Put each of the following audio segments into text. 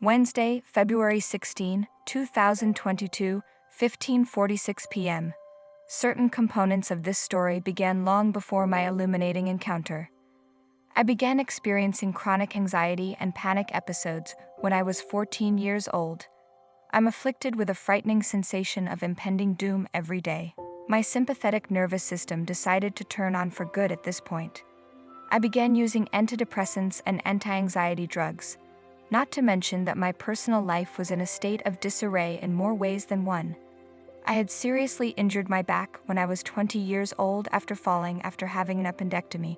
Wednesday, February 16, 2022, 15:46 p.m. Certain components of this story began long before my illuminating encounter. I began experiencing chronic anxiety and panic episodes when I was 14 years old. I'm afflicted with a frightening sensation of impending doom every day. My sympathetic nervous system decided to turn on for good at this point. I began using antidepressants and anti-anxiety drugs, not to mention that my personal life was in a state of disarray in more ways than one. I had seriously injured my back when I was 20 years old after falling after having an appendectomy.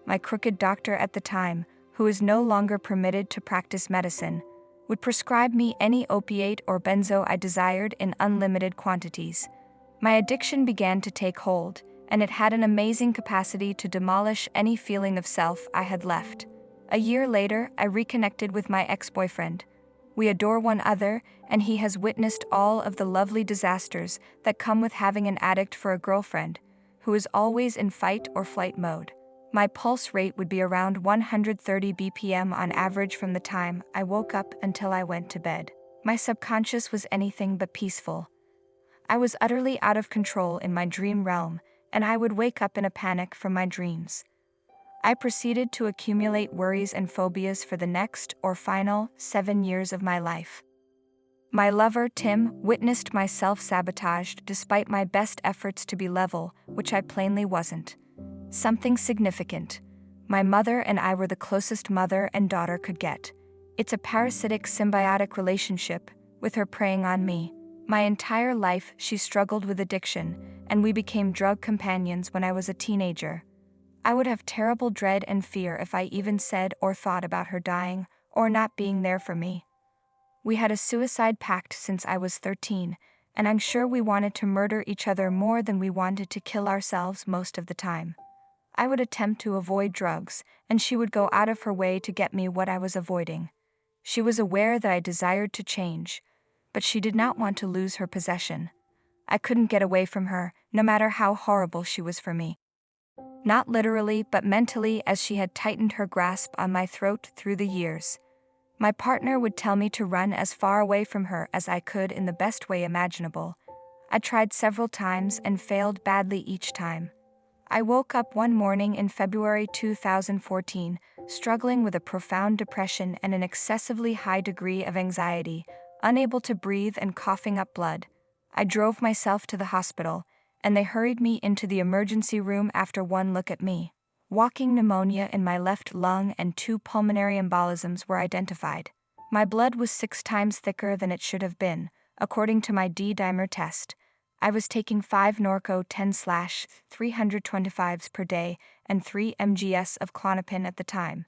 My crooked doctor at the time, who is no longer permitted to practice medicine, would prescribe me any opiate or benzo I desired in unlimited quantities. My addiction began to take hold, and it had an amazing capacity to demolish any feeling of self I had left. A year later, I reconnected with my ex-boyfriend. We adore one another, and he has witnessed all of the lovely disasters that come with having an addict for a girlfriend, who is always in fight or flight mode. My pulse rate would be around 130 BPM on average from the time I woke up until I went to bed. My subconscious was anything but peaceful. I was utterly out of control in my dream realm, and I would wake up in a panic from my dreams. I proceeded to accumulate worries and phobias for the next or final 7 years of my life. My lover, Tim, witnessed my self-sabotaged despite my best efforts to be level, which I plainly wasn't. Something significant. My mother and I were the closest mother and daughter could get. It's a parasitic symbiotic relationship, with her preying on me. My entire life she struggled with addiction, and we became drug companions when I was a teenager. I would have terrible dread and fear if I even said or thought about her dying or not being there for me. We had a suicide pact since I was 13, and I'm sure we wanted to murder each other more than we wanted to kill ourselves most of the time. I would attempt to avoid drugs, and she would go out of her way to get me what I was avoiding. She was aware that I desired to change, but she did not want to lose her possession. I couldn't get away from her, no matter how horrible she was for me. Not literally, but mentally, as she had tightened her grasp on my throat through the years. My partner would tell me to run as far away from her as I could in the best way imaginable. I tried several times and failed badly each time. I woke up one morning in February 2014, struggling with a profound depression and an excessively high degree of anxiety, unable to breathe and coughing up blood. I drove myself to the hospital, and they hurried me into the emergency room after one look at me. Walking pneumonia in my left lung and 2 pulmonary embolisms were identified. My blood was 6 times thicker than it should have been, according to my D-dimer test. I was taking 5 Norco 10/325s per day and 3 mgs of Klonopin at the time.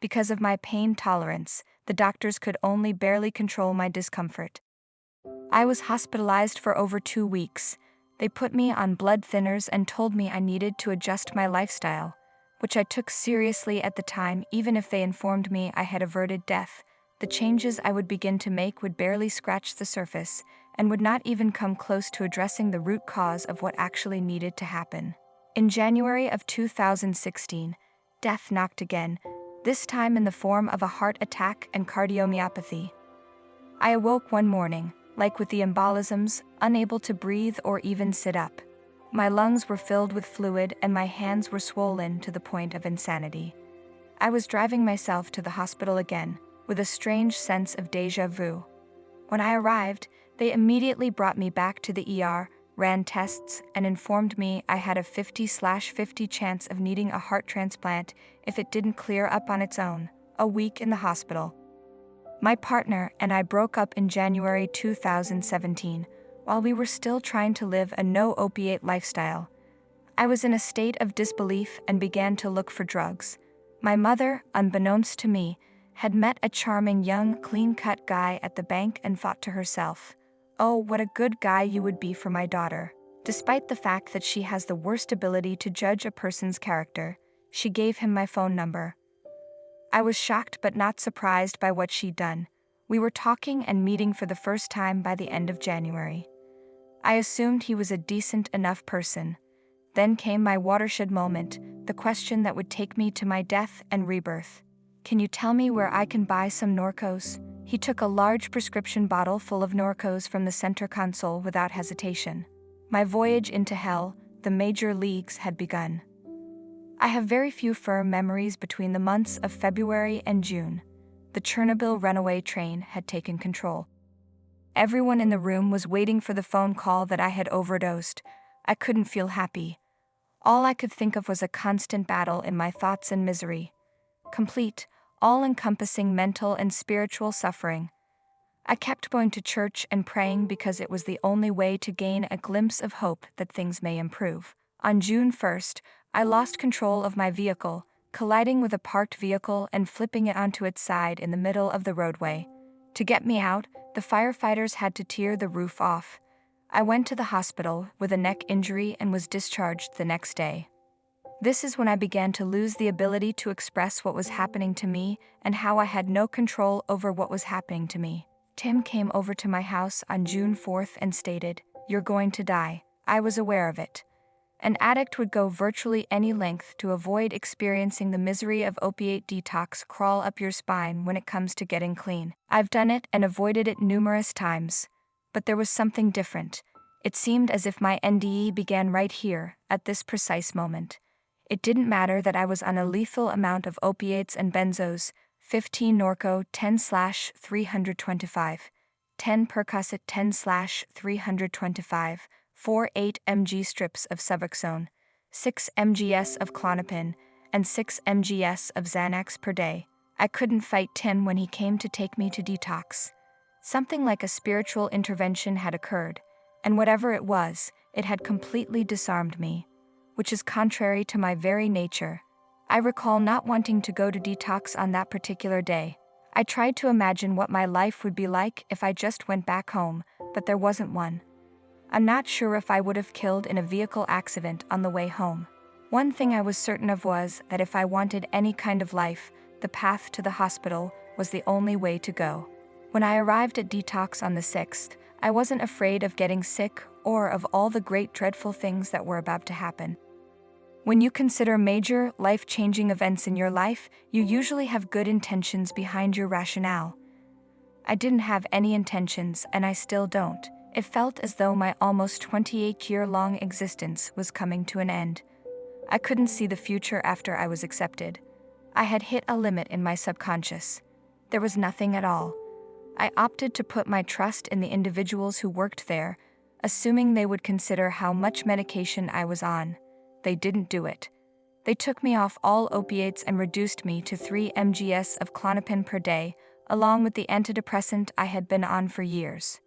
Because of my pain tolerance, the doctors could only barely control my discomfort. I was hospitalized for over 2 weeks. They put me on blood thinners and told me I needed to adjust my lifestyle, which I took seriously at the time. Even if they informed me I had averted death, the changes I would begin to make would barely scratch the surface and would not even come close to addressing the root cause of what actually needed to happen. In January of 2016, death knocked again, this time in the form of a heart attack and cardiomyopathy. I awoke one morning, like with the embolisms, unable to breathe or even sit up. My lungs were filled with fluid and my hands were swollen to the point of insanity. I was driving myself to the hospital again, with a strange sense of déjà vu. When I arrived, they immediately brought me back to the ER, ran tests, and informed me I had a 50/50 chance of needing a heart transplant if it didn't clear up on its own. A week in the hospital. My partner and I broke up in January 2017, while we were still trying to live a no-opiate lifestyle. I was in a state of disbelief and began to look for drugs. My mother, unbeknownst to me, had met a charming young, clean-cut guy at the bank and thought to herself, "Oh, what a good guy you would be for my daughter." Despite the fact that she has the worst ability to judge a person's character, she gave him my phone number. I was shocked but not surprised by what she'd done. We were talking and meeting for the first time by the end of January. I assumed he was a decent enough person. Then came my watershed moment, the question that would take me to my death and rebirth. "Can you tell me where I can buy some Norcos?" He took a large prescription bottle full of Norcos from the center console without hesitation. My voyage into hell, the major leagues, had begun. I have very few firm memories between the months of February and June. The Chernobyl runaway train had taken control. Everyone in the room was waiting for the phone call that I had overdosed. I couldn't feel happy. All I could think of was a constant battle in my thoughts and misery. Complete, all-encompassing mental and spiritual suffering. I kept going to church and praying because it was the only way to gain a glimpse of hope that things may improve. On June 1st, I lost control of my vehicle, colliding with a parked vehicle and flipping it onto its side in the middle of the roadway. To get me out, the firefighters had to tear the roof off. I went to the hospital with a neck injury and was discharged the next day. This is when I began to lose the ability to express what was happening to me and how I had no control over what was happening to me. Tim came over to my house on June 4th and stated, "You're going to die." I was aware of it. An addict would go virtually any length to avoid experiencing the misery of opiate detox crawl up your spine when it comes to getting clean. I've done it and avoided it numerous times. But there was something different. It seemed as if my NDE began right here, at this precise moment. It didn't matter that I was on a lethal amount of opiates and benzos, 15 Norco 10/325, 10 Percocet 10/325, 4 8 mg strips of Suboxone, 6 mgs of Klonopin, and 6 mgs of Xanax per day. I couldn't fight Tim when he came to take me to detox. Something like a spiritual intervention had occurred, and whatever it was, it had completely disarmed me, which is contrary to my very nature. I recall not wanting to go to detox on that particular day. I tried to imagine what my life would be like if I just went back home, but there wasn't one. I'm not sure if I would have killed in a vehicle accident on the way home. One thing I was certain of was that if I wanted any kind of life, the path to the hospital was the only way to go. When I arrived at detox on the 6th, I wasn't afraid of getting sick or of all the great dreadful things that were about to happen. When you consider major, life-changing events in your life, you usually have good intentions behind your rationale. I didn't have any intentions, and I still don't. It felt as though my almost 28-year-long existence was coming to an end. I couldn't see the future after I was accepted. I had hit a limit in my subconscious. There was nothing at all. I opted to put my trust in the individuals who worked there, assuming they would consider how much medication I was on. They didn't do it. They took me off all opiates and reduced me to 3 mgs of Klonopin per day, along with the antidepressant I had been on for years.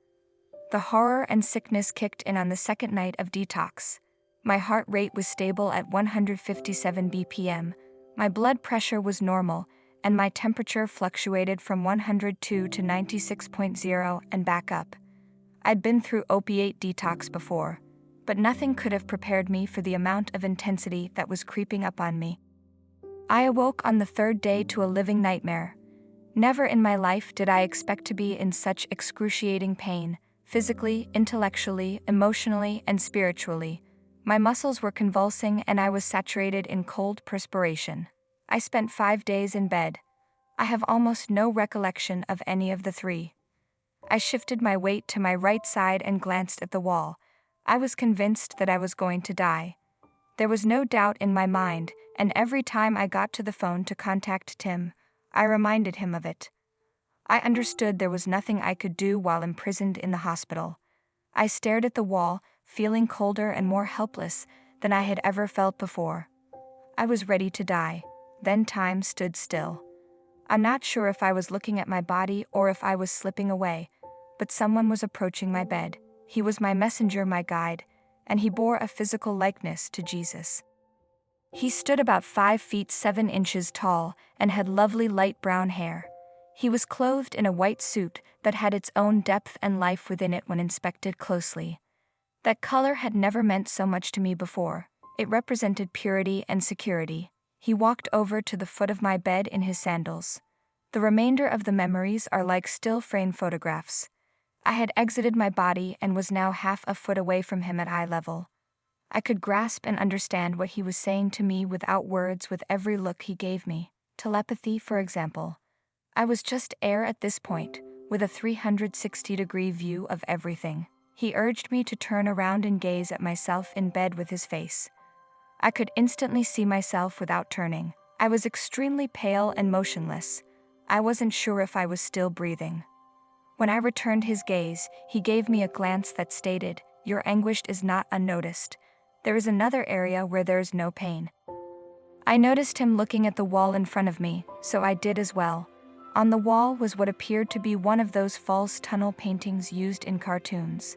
The horror and sickness kicked in on the second night of detox. My heart rate was stable at 157 BPM, my blood pressure was normal, and my temperature fluctuated from 102 to 96.0 and back up. I'd been through opiate detox before, but nothing could have prepared me for the amount of intensity that was creeping up on me. I awoke on the third day to a living nightmare. Never in my life did I expect to be in such excruciating pain, physically, intellectually, emotionally, and spiritually. My muscles were convulsing and I was saturated in cold perspiration. I spent 5 days in bed. I have almost no recollection of any of the 3. I shifted my weight to my right side and glanced at the wall. I was convinced that I was going to die. There was no doubt in my mind, and every time I got to the phone to contact Tim, I reminded him of it. I understood there was nothing I could do while imprisoned in the hospital. I stared at the wall, feeling colder and more helpless than I had ever felt before. I was ready to die. Then time stood still. I'm not sure if I was looking at my body or if I was slipping away, but someone was approaching my bed. He was my messenger, my guide, and he bore a physical likeness to Jesus. He stood about 5 feet 7 inches tall and had lovely light brown hair. He was clothed in a white suit that had its own depth and life within it when inspected closely. That color had never meant so much to me before. It represented purity and security. He walked over to the foot of my bed in his sandals. The remainder of the memories are like still frame photographs. I had exited my body and was now half a foot away from him at eye level. I could grasp and understand what he was saying to me without words with every look he gave me. Telepathy, for example. I was just air at this point, with a 360-degree view of everything. He urged me to turn around and gaze at myself in bed with his face. I could instantly see myself without turning. I was extremely pale and motionless. I wasn't sure if I was still breathing. When I returned his gaze, he gave me a glance that stated, "Your anguish is not unnoticed. There is another area where there is no pain." I noticed him looking at the wall in front of me, so I did as well. On the wall was what appeared to be one of those false tunnel paintings used in cartoons.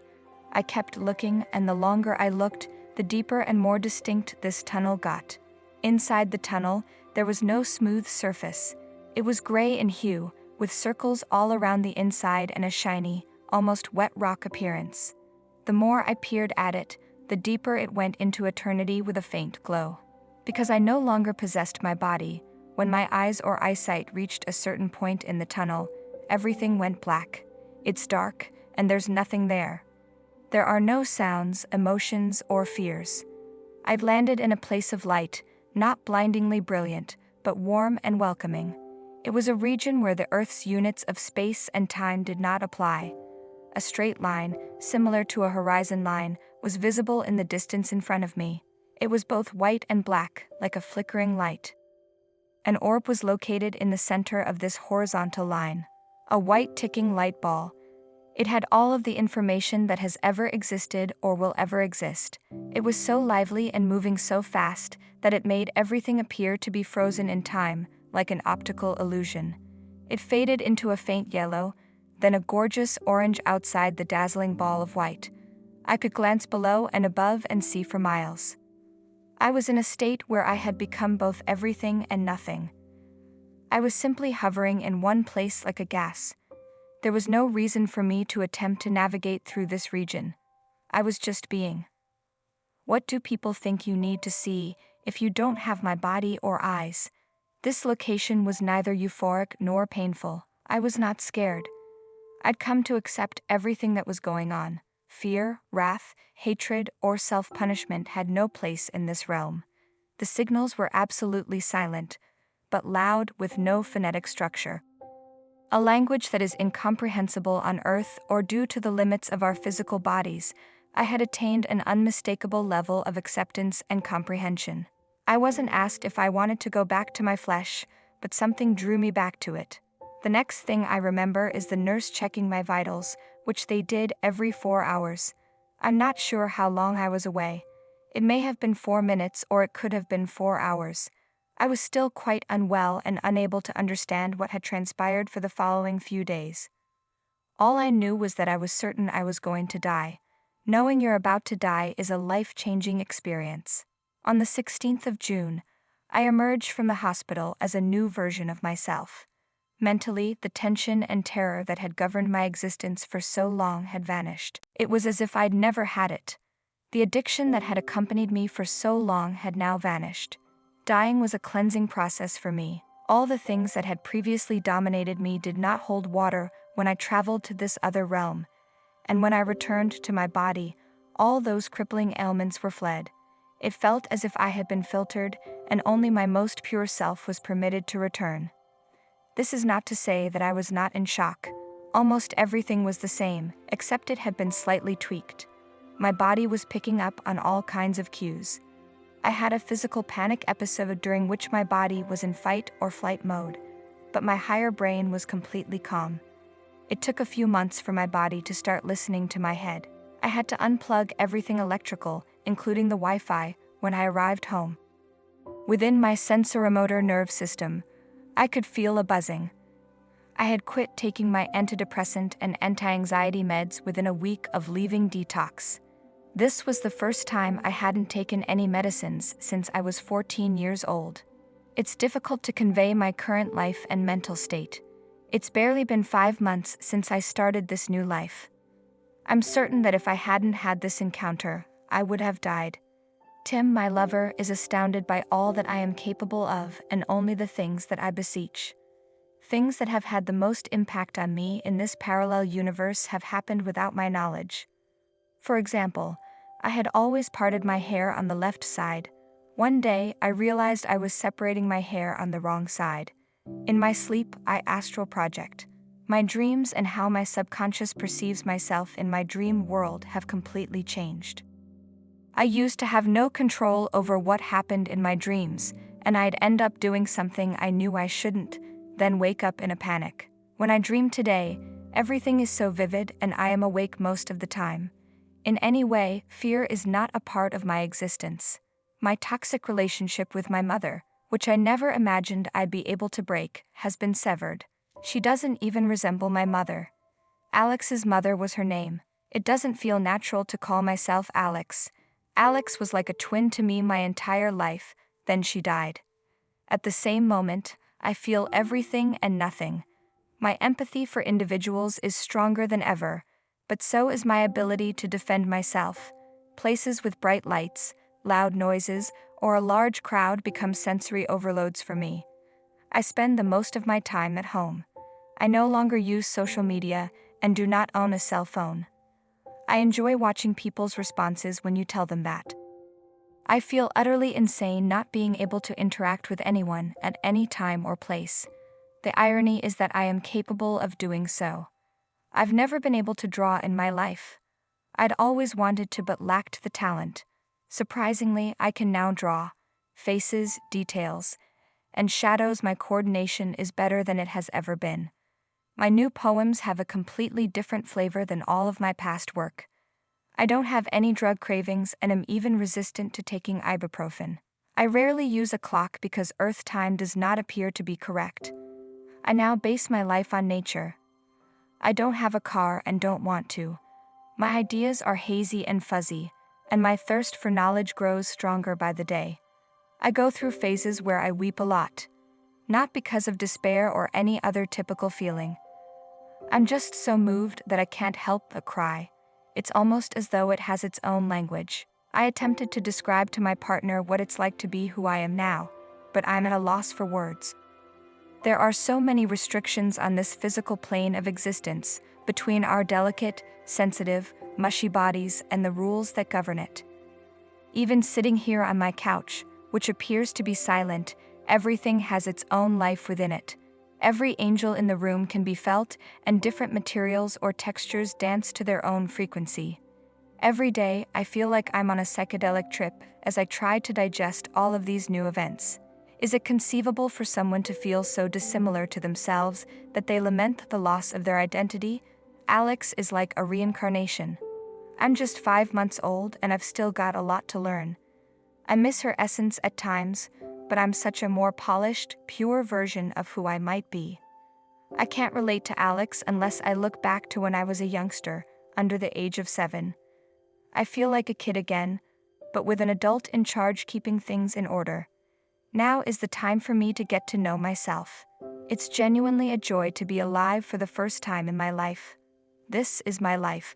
I kept looking, and the longer I looked, the deeper and more distinct this tunnel got. Inside the tunnel, there was no smooth surface. It was gray in hue, with circles all around the inside and a shiny, almost wet rock appearance. The more I peered at it, the deeper it went into eternity with a faint glow. Because I no longer possessed my body, when my eyes or eyesight reached a certain point in the tunnel, everything went black. It's dark, and there's nothing there. There are no sounds, emotions, or fears. I'd landed in a place of light, not blindingly brilliant, but warm and welcoming. It was a region where the Earth's units of space and time did not apply. A straight line, similar to a horizon line, was visible in the distance in front of me. It was both white and black, like a flickering light. An orb was located in the center of this horizontal line, a white ticking light ball. It had all of the information that has ever existed or will ever exist. It was so lively and moving so fast that it made everything appear to be frozen in time, like an optical illusion. It faded into a faint yellow, then a gorgeous orange outside the dazzling ball of white. I could glance below and above and see for miles. I was in a state where I had become both everything and nothing. I was simply hovering in one place like a gas. There was no reason for me to attempt to navigate through this region. I was just being. What do people think you need to see if you don't have my body or eyes? This location was neither euphoric nor painful. I was not scared. I'd come to accept everything that was going on. Fear, wrath, hatred, or self-punishment had no place in this realm. The signals were absolutely silent, but loud with no phonetic structure. A language that is incomprehensible on Earth or due to the limits of our physical bodies, I had attained an unmistakable level of acceptance and comprehension. I wasn't asked if I wanted to go back to my flesh, but something drew me back to it. The next thing I remember is the nurse checking my vitals, which they did every 4 hours. I'm not sure how long I was away. It may have been 4 minutes or it could have been 4 hours. I was still quite unwell and unable to understand what had transpired for the following few days. All I knew was that I was certain I was going to die. Knowing you're about to die is a life-changing experience. On the 16th of June, I emerged from the hospital as a new version of myself. Mentally, the tension and terror that had governed my existence for so long had vanished. It was as if I'd never had it. The addiction that had accompanied me for so long had now vanished. Dying was a cleansing process for me. All the things that had previously dominated me did not hold water when I traveled to this other realm. And when I returned to my body, all those crippling ailments were fled. It felt as if I had been filtered, and only my most pure self was permitted to return. This is not to say that I was not in shock. Almost everything was the same, except it had been slightly tweaked. My body was picking up on all kinds of cues. I had a physical panic episode during which my body was in fight or flight mode, but my higher brain was completely calm. It took a few months for my body to start listening to my head. I had to unplug everything electrical, including the Wi-Fi, when I arrived home. Within my sensoromotor nerve system, I could feel a buzzing. I had quit taking my antidepressant and anti-anxiety meds within a week of leaving detox. This was the first time I hadn't taken any medicines since I was 14 years old. It's difficult to convey my current life and mental state. It's barely been 5 months since I started this new life. I'm certain that if I hadn't had this encounter, I would have died. Tim, my lover, is astounded by all that I am capable of and only the things that I beseech. Things that have had the most impact on me in this parallel universe have happened without my knowledge. For example, I had always parted my hair on the left side. One day, I realized I was separating my hair on the wrong side. In my sleep, I astral project. My dreams and how my subconscious perceives myself in my dream world have completely changed. I used to have no control over what happened in my dreams, and I'd end up doing something I knew I shouldn't, then wake up in a panic. When I dream today, everything is so vivid and I am awake most of the time. In any way, fear is not a part of my existence. My toxic relationship with my mother, which I never imagined I'd be able to break, has been severed. She doesn't even resemble my mother. Alex's mother was her name. It doesn't feel natural to call myself Alex. Alex was like a twin to me my entire life, then she died. At the same moment, I feel everything and nothing. My empathy for individuals is stronger than ever, but so is my ability to defend myself. Places with bright lights, loud noises, or a large crowd become sensory overloads for me. I spend the most of my time at home. I no longer use social media and do not own a cell phone. I enjoy watching people's responses when you tell them that. I feel utterly insane not being able to interact with anyone at any time or place. The irony is that I am capable of doing so. I've never been able to draw in my life. I'd always wanted to but lacked the talent. Surprisingly, I can now draw. Faces, details, and shadows. My coordination is better than it has ever been. My new poems have a completely different flavor than all of my past work. I don't have any drug cravings and am even resistant to taking ibuprofen. I rarely use a clock because Earth time does not appear to be correct. I now base my life on nature. I don't have a car and don't want to. My ideas are hazy and fuzzy, and my thirst for knowledge grows stronger by the day. I go through phases where I weep a lot. Not because of despair or any other typical feeling. I'm just so moved that I can't help but cry. It's almost as though it has its own language. I attempted to describe to my partner what it's like to be who I am now, but I'm at a loss for words. There are so many restrictions on this physical plane of existence, between our delicate, sensitive, mushy bodies and the rules that govern it. Even sitting here on my couch, which appears to be silent, everything has its own life within it. Every angel in the room can be felt, and different materials or textures dance to their own frequency. Every day, I feel like I'm on a psychedelic trip as I try to digest all of these new events. Is it conceivable for someone to feel so dissimilar to themselves that they lament the loss of their identity? Alex is like a reincarnation. I'm just 5 months old and I've still got a lot to learn. I miss her essence at times, but I'm such a more polished, pure version of who I might be. I can't relate to Alex unless I look back to when I was a youngster, under the age of 7. I feel like a kid again, but with an adult in charge keeping things in order. Now is the time for me to get to know myself. It's genuinely a joy to be alive for the first time in my life. This is my life.